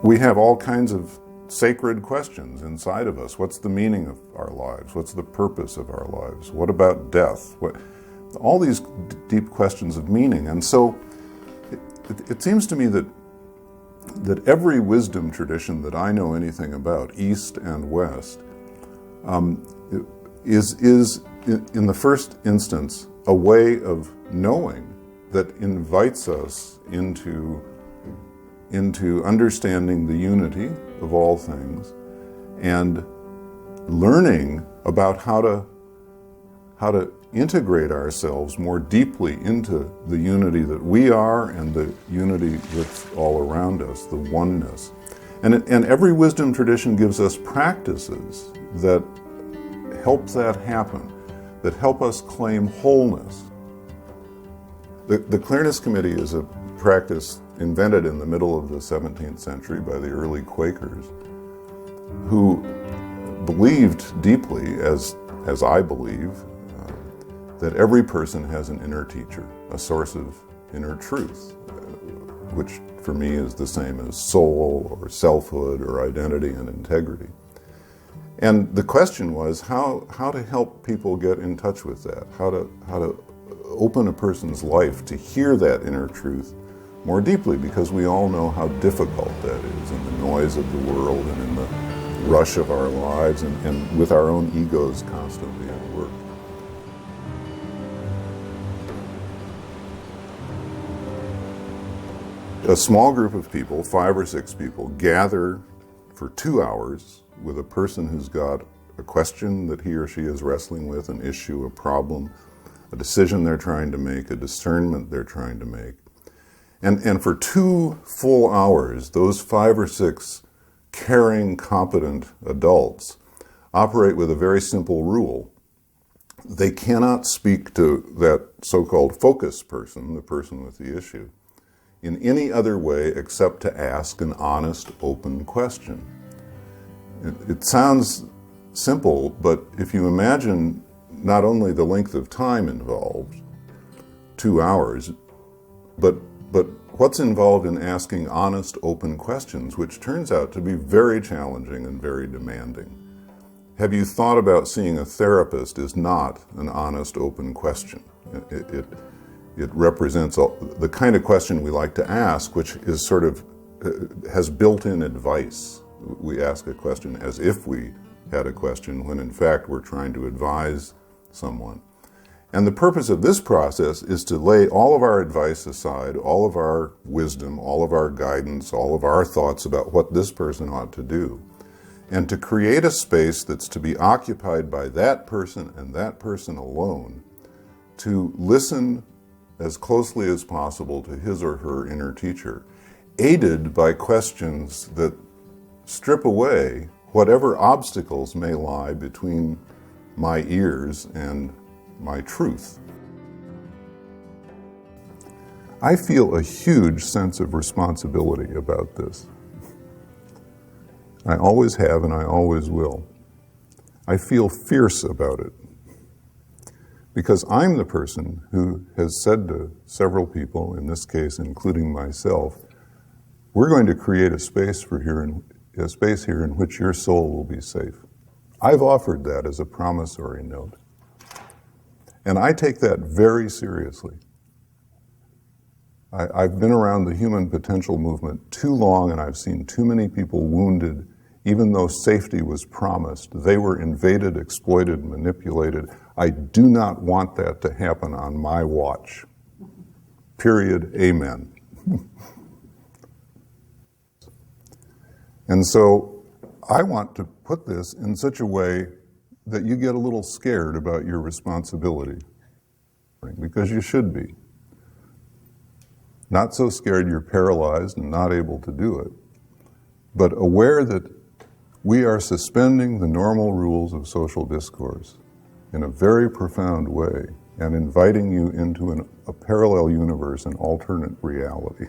We have all kinds of sacred questions inside of us. What's the meaning of our lives? What's the purpose of our lives? What about death? All these deep questions of meaning. And so it seems to me that every wisdom tradition that I know anything about, East and West, is in the first instance a way of knowing that invites us into understanding the unity of all things and learning about how to integrate ourselves more deeply into the unity that we are and the unity that's all around us, the oneness. And every wisdom tradition gives us practices that help that happen, that help us claim wholeness. The Clearness Committee is a practice invented in the middle of the 17th century by the early Quakers, who believed deeply, as I believe, that every person has an inner teacher, a source of inner truth, which for me is the same as soul or selfhood or identity and integrity. And the question was how to help people get in touch with that, how to open a person's life to hear that inner truth more deeply, because we all know how difficult that is in the noise of the world and in the rush of our lives and with our own egos constantly at work. A small group of people, 5 or 6 people, gather for 2 hours with a person who's got a question that he or she is wrestling with, an issue, a problem, a decision they're trying to make, a discernment they're trying to make. And for 2 full hours, those 5 or 6 caring, competent adults operate with a very simple rule. They cannot speak to that so-called focus person, the person with the issue, in any other way except to ask an honest, open question. It sounds simple, but if you imagine not only the length of time involved, 2 hours, but what's involved in asking honest, open questions, which turns out to be very challenging and very demanding. Have you thought about seeing a therapist is not an honest, open question? It represents the kind of question we like to ask, which is sort of has built-in advice. We ask a question as if we had a question, when in fact we're trying to advise someone. And the purpose of this process is to lay all of our advice aside, all of our wisdom, all of our guidance, all of our thoughts about what this person ought to do, and to create a space that's to be occupied by that person and that person alone, to listen as closely as possible to his or her inner teacher, aided by questions that strip away whatever obstacles may lie between my ears and my truth. I feel a huge sense of responsibility about this. I always have and I always will. I feel fierce about it because I'm the person who has said to several people, in this case including myself, we're going to create a space here in which your soul will be safe. I've offered that as a promissory note. And I take that very seriously. I've been around the human potential movement too long, and I've seen too many people wounded, even though safety was promised. They were invaded, exploited, manipulated. I do not want that to happen on my watch. Period. Amen. And so I want to put this in such a way that you get a little scared about your responsibility, because you should be. Not so scared you're paralyzed and not able to do it, but aware that we are suspending the normal rules of social discourse in a very profound way and inviting you into a parallel universe, an alternate reality.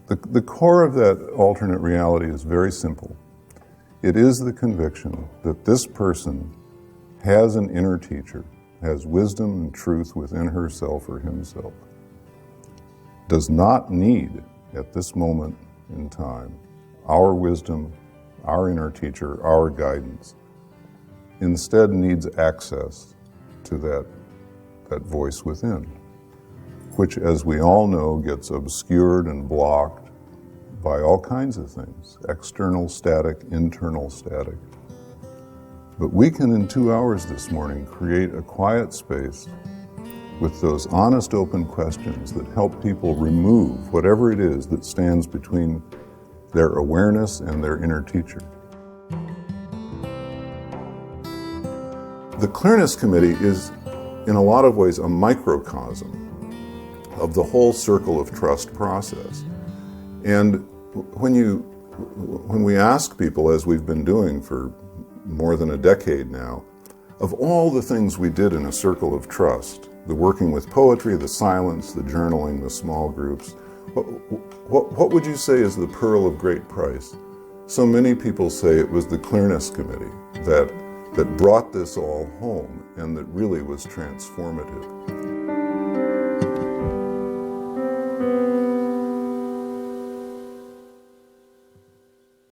The core of that alternate reality is very simple. It is the conviction that this person has an inner teacher, has wisdom and truth within herself or himself, does not need, at this moment, in time, our wisdom, our inner teacher, our guidance, instead needs access to that voice within, which, as we all know, gets obscured and blocked by all kinds of things, external static, internal static. But we can, in 2 hours this morning, create a quiet space with those honest, open questions that help people remove whatever it is that stands between their awareness and their inner teacher. The Clearness Committee is, in a lot of ways, a microcosm of the whole circle of trust process. And when we ask people, as we've been doing for more than a decade now, of all the things we did in a circle of trust, the working with poetry, the silence, the journaling, the small groups, what would you say is the pearl of great price? So many people say it was the Clearness Committee that brought this all home and that really was transformative.